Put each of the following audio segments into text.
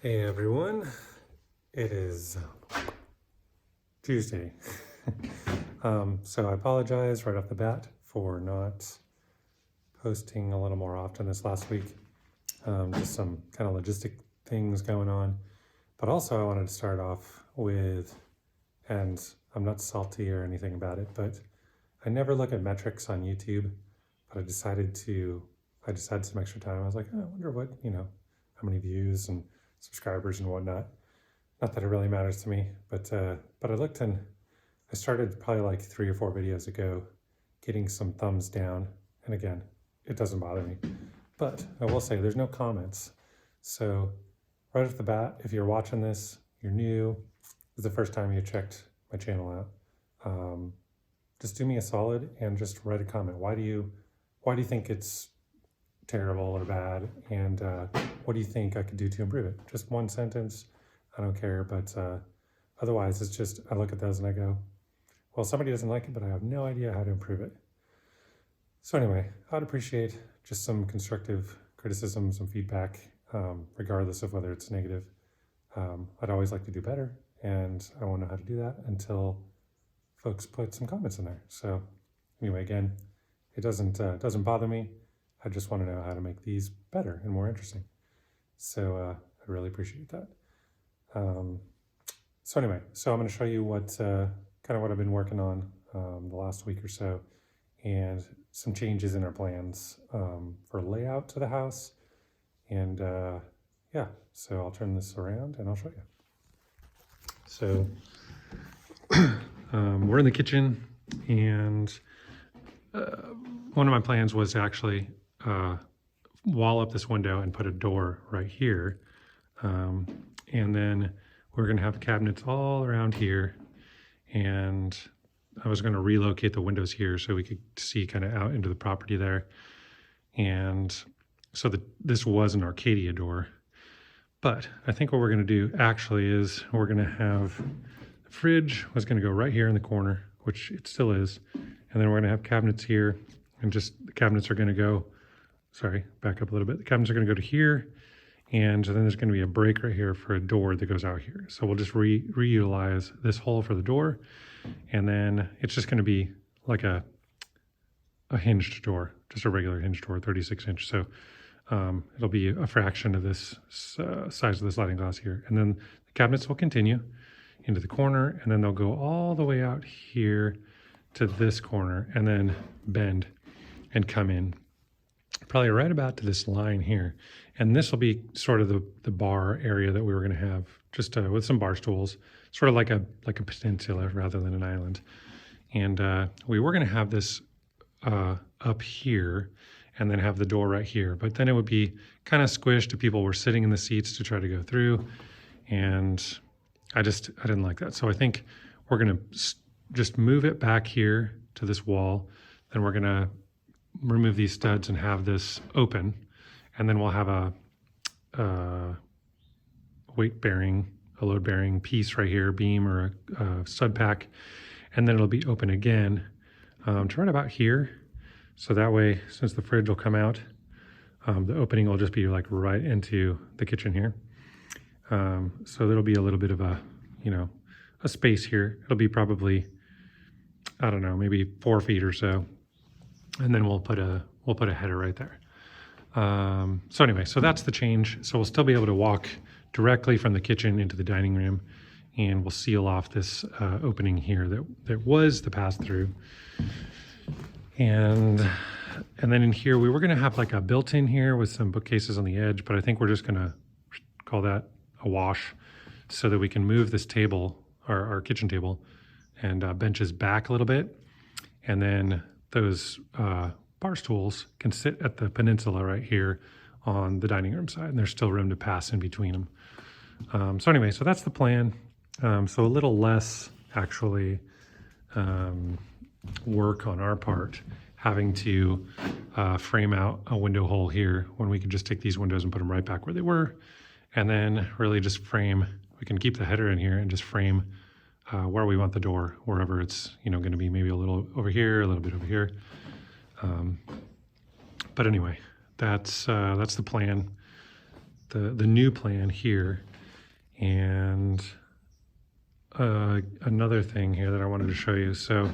Hey everyone, it is Tuesday. So I apologize right off the bat for not posting a little more often this last week. Just some kind of logistic things going on. But also I wanted to start off with, and I'm not salty or anything about it, but I never look at metrics on YouTube, but I decided some extra time. I was like, oh, I wonder what, how many views and subscribers and whatnot. Not that it really matters to me, but I looked and I started probably like 3 or 4 videos ago getting some thumbs down. And again, it doesn't bother me, but I will say there's no comments. So right off the bat, if you're watching this, you're new, this is the first time you checked my channel out, just do me a solid and just write a comment. Why do you think it's terrible or bad? And what do you think I could do to improve it? Just one sentence. I don't care, but otherwise it's just, I look at those and I go, well, somebody doesn't like it, but I have no idea how to improve it. So anyway, I'd appreciate just some constructive criticism, some feedback, regardless of whether it's negative. I'd always like to do better, and I won't know how to do that until folks put some comments in there. So anyway, again, it doesn't bother me. I just want to know how to make these better and more interesting. So I really appreciate that. So anyway, I'm going to show you what kind of what I've been working on the last week or so, and some changes in our plans for layout to the house. And yeah, so I'll turn this around and I'll show you. So we're in the kitchen, and one of my plans was to actually wall up this window and put a door right here. And then we're going to have cabinets all around here, and I was going to relocate the windows here so we could see kind of out into the property there. And so this was an Arcadia door, but I think what we're going to do actually is we're going to have the fridge was going to go right here in the corner, which it still is. And then we're going to have cabinets here, and just the cabinets are going to go, sorry, back up a little bit. The cabinets are going to go to here. And then there's going to be a break right here for a door that goes out here. So we'll just reutilize this hole for the door. And then it's just going to be like a hinged door, just a regular hinged door, 36 inch. So it'll be a fraction of this size of the sliding glass here. And then the cabinets will continue into the corner, and then they'll go all the way out here to this corner and then bend and come in probably right about to this line here. And this will be sort of the bar area that we were going to have, just with some bar stools, sort of like a peninsula rather than an island. And we were going to have this up here and then have the door right here, but then it would be kind of squished if people were sitting in the seats to try to go through. And I didn't like that. So I think we're going to just move it back here to this wall. Then we're going to remove these studs and have this open, and then we'll have a load-bearing piece right here, beam or a stud pack, and then it'll be open again to right about here. So that way, since the fridge will come out, the opening will just be like right into the kitchen here. So there'll be a little bit of a space here. It'll be probably, I don't know, maybe 4 feet or so. And then we'll put a header right there. So anyway, so that's the change. So we'll still be able to walk directly from the kitchen into the dining room, and we'll seal off this opening here that was the pass through. And then in here, we were going to have like a built-in here with some bookcases on the edge, but I think we're just going to call that a wash so that we can move this table, our kitchen table, and benches back a little bit. And then those bar stools can sit at the peninsula right here on the dining room side, and there's still room to pass in between them. So anyway, so that's the plan. So a little less actually work on our part, having to frame out a window hole here when we could just take these windows and put them right back where they were, and then really just frame. We can keep the header in here and just frame where we want the door, wherever it's going to be, maybe a little over here, a little bit over here. But anyway, that's the plan. The new plan here And another thing here that I wanted to show you. So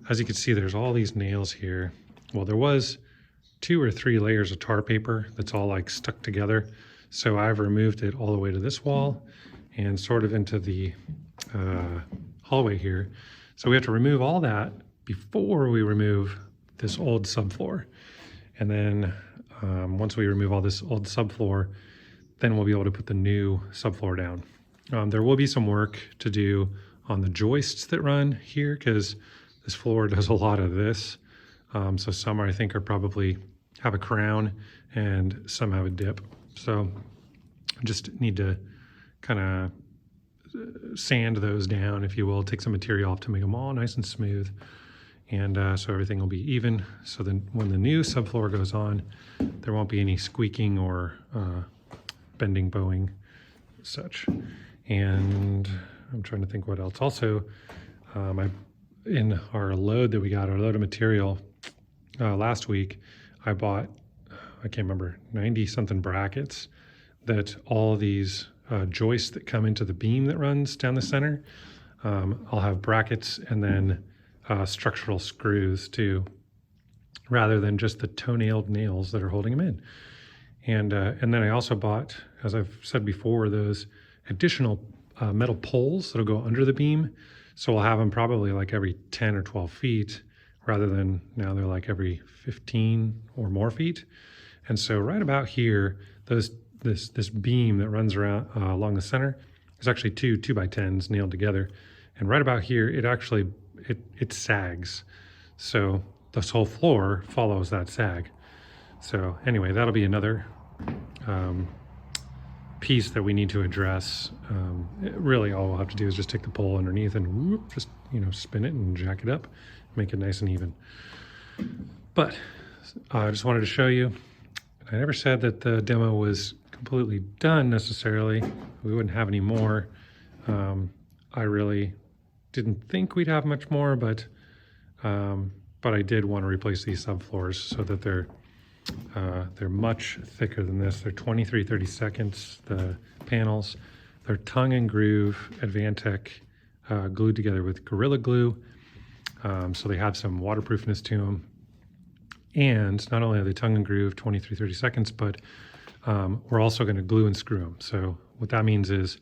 as you can see, there's all these nails here. Well, there was 2 or 3 layers of tar paper that's all like stuck together. So I've removed it all the way to this wall and sort of into the hallway here. So we have to remove all that before we remove this old subfloor. And then once we remove all this old subfloor, then we'll be able to put the new subfloor down. There will be some work to do on the joists that run here because this floor does a lot of this. So some I think are probably have a crown and some have a dip. So I just need to kind of sand those down, if you will, take some material off to make them all nice and smooth. And so everything will be even. So then when the new subfloor goes on, there won't be any squeaking or bending, bowing, such. And I'm trying to think what else. Also, in our load that we got, our load of material last week, I bought, I can't remember, 90 something brackets that all these joists that come into the beam that runs down the center, I'll have brackets and then structural screws too, rather than just the toenailed nails that are holding them in. And then I also bought, as I've said before, those additional metal poles that'll go under the beam. So we'll have them probably like every 10 or 12 feet, rather than now they're like every 15 or more feet. And so right about here, this beam that runs around along the center is actually two 2x10s nailed together. And right about here, it actually, it sags. So this whole floor follows that sag. So anyway, that'll be another piece that we need to address. Really all we'll have to do is just take the pole underneath and whoop, just, spin it and jack it up, make it nice and even. But I just wanted to show you, I never said that the demo was completely done necessarily. We wouldn't have any more. I really didn't think we'd have much more, but I did want to replace these subfloors so that they're much thicker than this. They're 23/32, the panels. They're tongue and groove Advantech glued together with Gorilla Glue. So they have some waterproofness to them. And not only are they tongue and groove 23/32, but we're also going to glue and screw them. So what that means is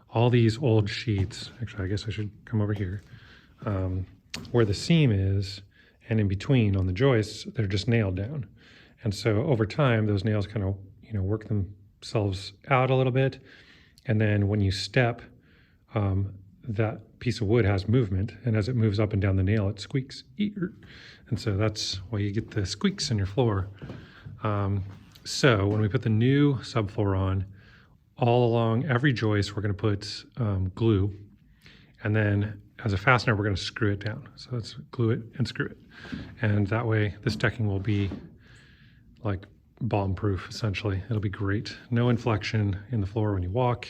all these old sheets, actually I guess I should come over here, where the seam is and in between on the joists, they're just nailed down. And so over time, those nails kind of, work themselves out a little bit. And then when you step, that piece of wood has movement. And as it moves up and down the nail, it squeaks. And so that's why you get the squeaks in your floor. So when we put the new subfloor on, all along every joist, we're going to put glue. And then as a fastener, we're going to screw it down. So let's glue it and screw it. And that way, this decking will be like bomb-proof, essentially. It'll be great. No inflection in the floor when you walk,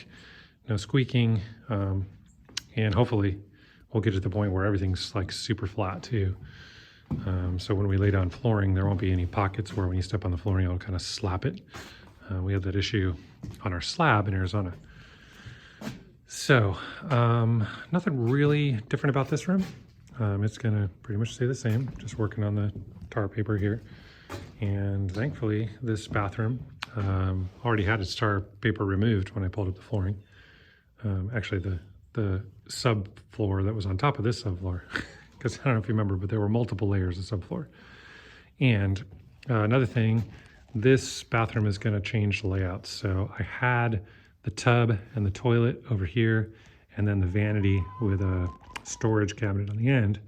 no squeaking, and hopefully we'll get to the point where everything's like super flat too. So when we lay down flooring, there won't be any pockets where when you step on the flooring, it'll kind of slap it. We had that issue on our slab in Arizona. So nothing really different about this room. It's gonna pretty much stay the same, just working on the tar paper here. And thankfully, this bathroom already had its tar paper removed when I pulled up the flooring. Actually, the subfloor that was on top of this subfloor, because I don't know if you remember, but there were multiple layers of subfloor. And another thing, this bathroom is going to change the layout. So I had the tub and the toilet over here, and then the vanity with a storage cabinet on the end.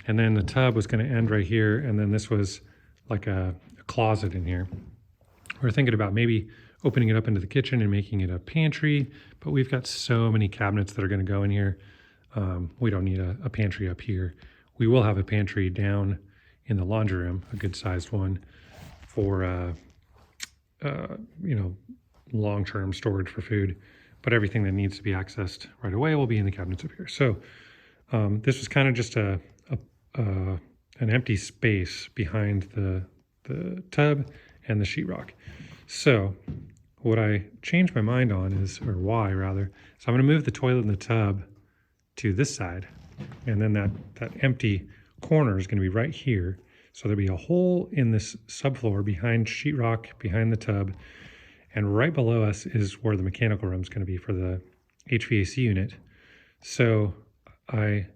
And then the tub was going to end right here, and then this was like a closet in here. We're thinking about maybe opening it up into the kitchen and making it a pantry, but we've got so many cabinets that are going to go in here. We don't need a pantry up here. We will have a pantry down in the laundry room, a good sized one for long-term storage for food, but everything that needs to be accessed right away will be in the cabinets up here. So this was kind of just an empty space behind the tub and the sheetrock. So what I changed my mind on is, or why rather, so I'm going to move the toilet and the tub to this side, and then that empty corner is going to be right here. So there'll be a hole in this subfloor behind sheetrock, behind the tub, and right below us is where the mechanical room is going to be for the HVAC unit. So I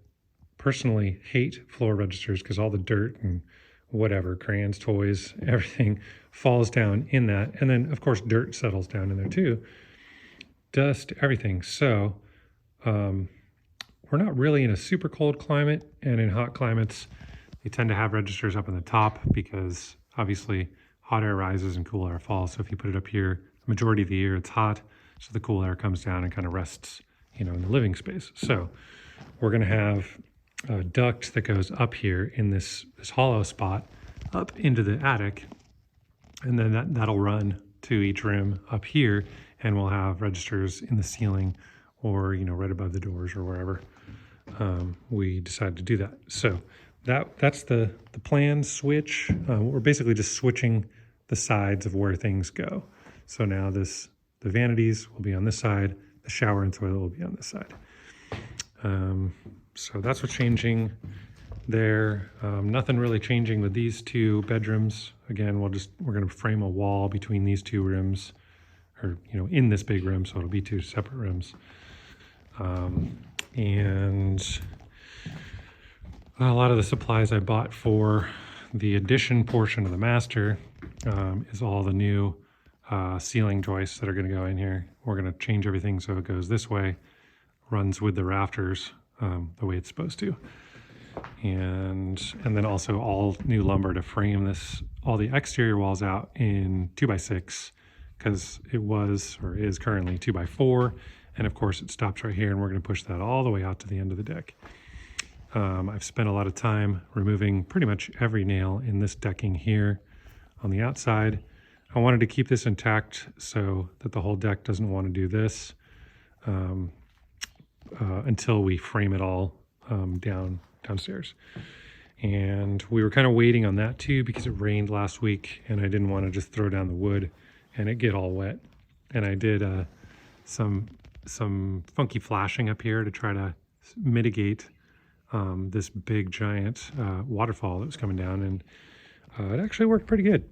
personally hate floor registers because all the dirt and whatever, crayons, toys, everything falls down in that. And then of course dirt settles down in there too. Dust, everything. So we're not really in a super cold climate, and in hot climates, they tend to have registers up in the top because obviously hot air rises and cool air falls. So if you put it up here, the majority of the year it's hot, so the cool air comes down and kind of rests, you know, in the living space. So we're going to have a duct that goes up here in this hollow spot up into the attic, and then that'll run to each room up here, and we'll have registers in the ceiling or, you know, right above the doors or wherever we decide to do that. So that's the plan switch. We're basically just switching the sides of where things go. So now the vanities will be on this side, the shower and toilet will be on this side. So that's what's changing there. Nothing really changing with these two bedrooms. Again, we're going to frame a wall between these two rooms, or, you know, in this big room, so it'll be two separate rooms. And a lot of the supplies I bought for the addition portion of the master is all the new ceiling joists that are going to go in here. We're going to change everything so it goes this way, runs with the rafters the way it's supposed to. And then also all new lumber to frame this, all the exterior walls out in 2x6, because it was, or is currently 2x4. And of course it stops right here, and we're going to push that all the way out to the end of the deck. I've spent a lot of time removing pretty much every nail in this decking here on the outside. I wanted to keep this intact so that the whole deck doesn't want to do this until we frame it all downstairs. And we were kind of waiting on that too because it rained last week, and I didn't want to just throw down the wood and it get all wet. And I did some funky flashing up here to try to mitigate this big giant waterfall that was coming down, and it actually worked pretty good.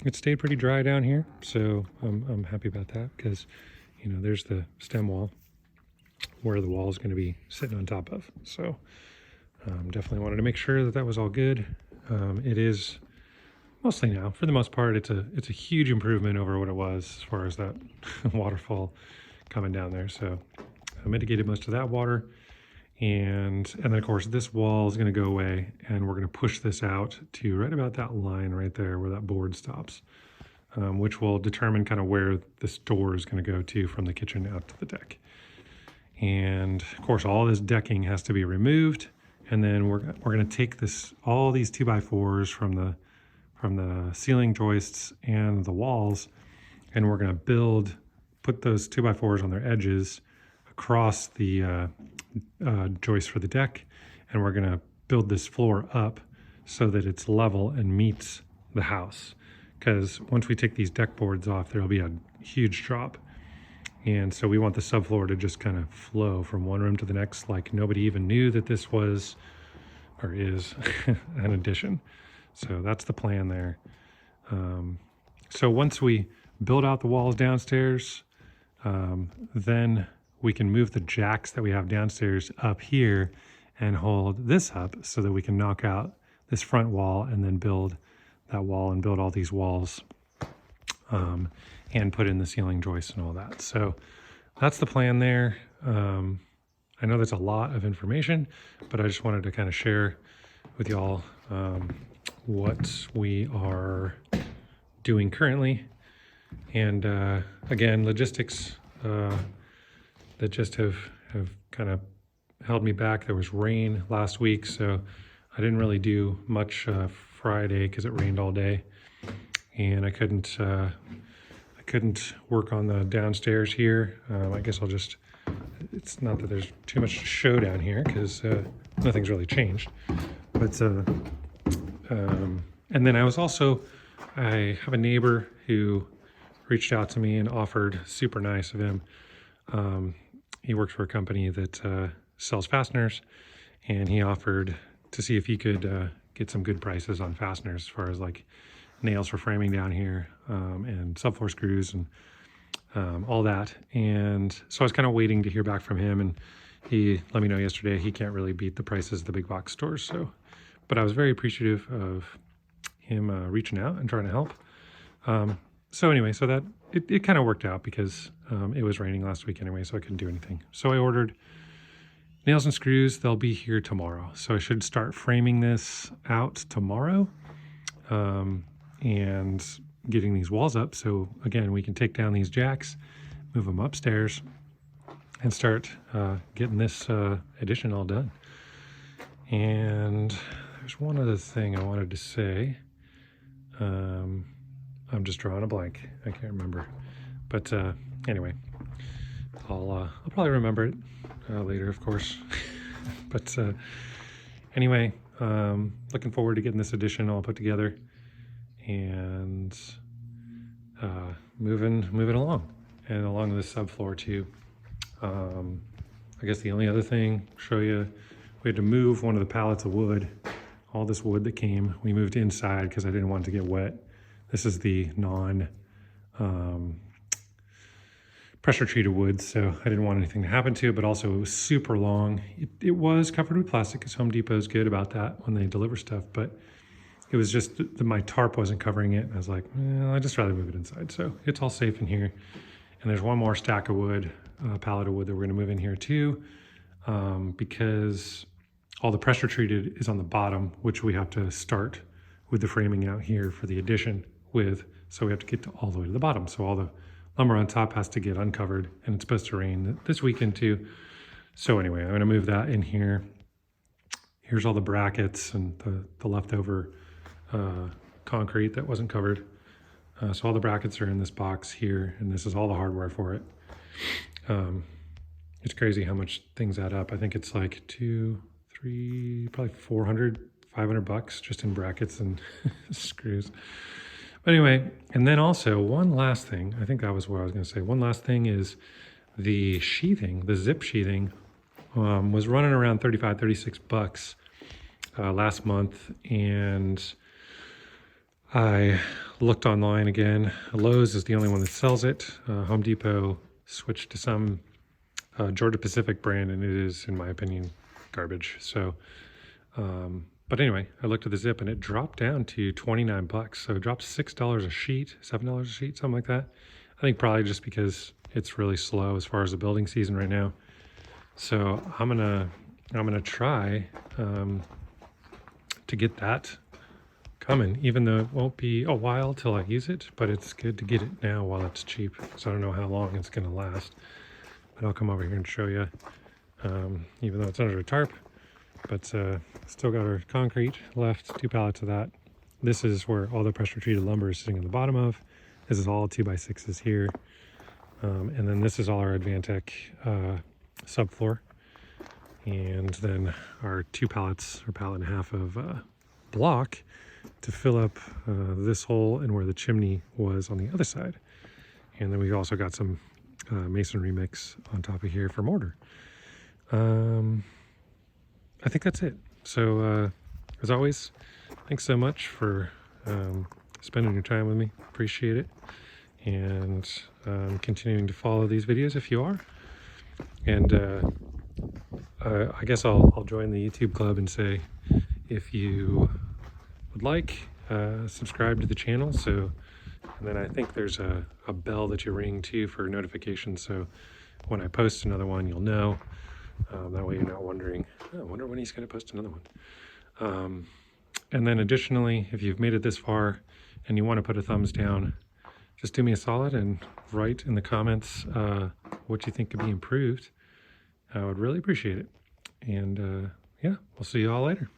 It stayed pretty dry down here, so I'm happy about that, because, you know, there's the stem wall where the wall is going to be sitting on top of. So definitely wanted to make sure that that was all good. It is mostly now, for the most part, it's a huge improvement over what it was as far as that waterfall coming down there. So I mitigated most of that water. And then of course this wall is going to go away, and we're going to push this out to right about that line right there where that board stops, which will determine kind of where this door is going to go to from the kitchen out to the deck. And of course all this decking has to be removed, and then we're going to take all these 2x4s from the ceiling joists and the walls, and we're going to put those 2x4s on their edges across the joist for the deck, and we're going to build this floor up so that it's level and meets the house, because once we take these deck boards off, there'll be a huge drop, and so we want the subfloor to just kind of flow from one room to the next like nobody even knew that this was or is an addition. So that's the plan there. So once we build out the walls downstairs, then we can move the jacks that we have downstairs up here and hold this up so that we can knock out this front wall and then build that wall and build all these walls and put in the ceiling joists and all that. So that's the plan there. I know that's a lot of information, but I just wanted to kind of share with y'all what we are doing currently. And again, logistics that just have kind of held me back. There was rain last week, so I didn't really do much Friday because it rained all day, and I couldn't work on the downstairs here. I guess it's not that there's too much to show down here because nothing's really changed. But and then I have a neighbor who reached out to me and offered, super nice of him. He works for a company that sells fasteners, and he offered to see if he could get some good prices on fasteners as far as like nails for framing down here, and subfloor screws and all that. And so I was kind of waiting to hear back from him, and he let me know yesterday he can't really beat the prices of the big box stores. So, but I was very appreciative of him reaching out and trying to help. So anyway, so that it kind of worked out because it was raining last week anyway, so I couldn't do anything. So I ordered nails and screws. They'll be here tomorrow. So I should start framing this out tomorrow, and getting these walls up. So again, we can take down these jacks, move them upstairs, and start getting this addition all done. And there's one other thing I wanted to say. I'm just drawing a blank. I can't remember. But anyway, I'll probably remember it later, of course. But anyway, looking forward to getting this addition all put together and moving along, and along this subfloor too. I guess the only other thing, show you, we had to move one of the pallets of wood. All this wood that came, we moved inside because I didn't want it to get wet. This is the non pressure treated wood, so I didn't want anything to happen to it, but also it was super long. It was covered with plastic, because Home Depot is good about that when they deliver stuff, but it was just my tarp wasn't covering it. And I was like, I'd just rather move it inside. So it's all safe in here. And there's one more stack of wood, pallet of wood that we're gonna move in here too, because all the pressure treated is on the bottom, which we have to start with the framing out here for the addition with. So we have to get all the way to the bottom. So all the lumber on top has to get uncovered, and it's supposed to rain this weekend too. So anyway, I'm gonna move that in here. Here's all the brackets and the leftover concrete that wasn't covered. So all the brackets are in this box here, and this is all the hardware for it. It's crazy how much things add up. I think it's like 2, 3, probably 400, 500 bucks just in brackets and screws. But anyway, and then also one last thing, I think that was what I was gonna say. One last thing is the sheathing, the zip sheathing, was running around 35, 36 bucks last month. And I looked online again. Lowe's is the only one that sells it. Home Depot switched to some Georgia Pacific brand, and it is, in my opinion, garbage. So, but anyway, I looked at the zip and it dropped down to 29 bucks. So it dropped $6 a sheet, $7 a sheet, something like that. I think probably just because it's really slow as far as the building season right now. So I'm gonna try to get that coming, even though it won't be a while till I use it, but it's good to get it now while it's cheap. So I don't know how long it's gonna last, but I'll come over here and show you, even though it's under a tarp. But still got our concrete left, 2 pallets of that. This is where all the pressure treated lumber is sitting on the bottom of. This is all 2x6s here. And then this is all our Advantech subfloor. And then our 2 pallets or pallet and a half of block to fill up this hole and where the chimney was on the other side. And then we've also got some masonry mix on top of here for mortar. I think that's it. So as always, thanks so much for spending your time with me. Appreciate it. And continuing to follow these videos if you are. And I guess I'll join the YouTube club and say, if you would like, subscribe to the channel. So, and then I think there's a bell that you ring too for notifications. So when I post another one, you'll know. That way you're not wondering, oh, I wonder when he's going to post another one. And then additionally, if you've made it this far and you want to put a thumbs down, just do me a solid and write in the comments what you think could be improved. I would really appreciate it. And yeah, we'll see you all later.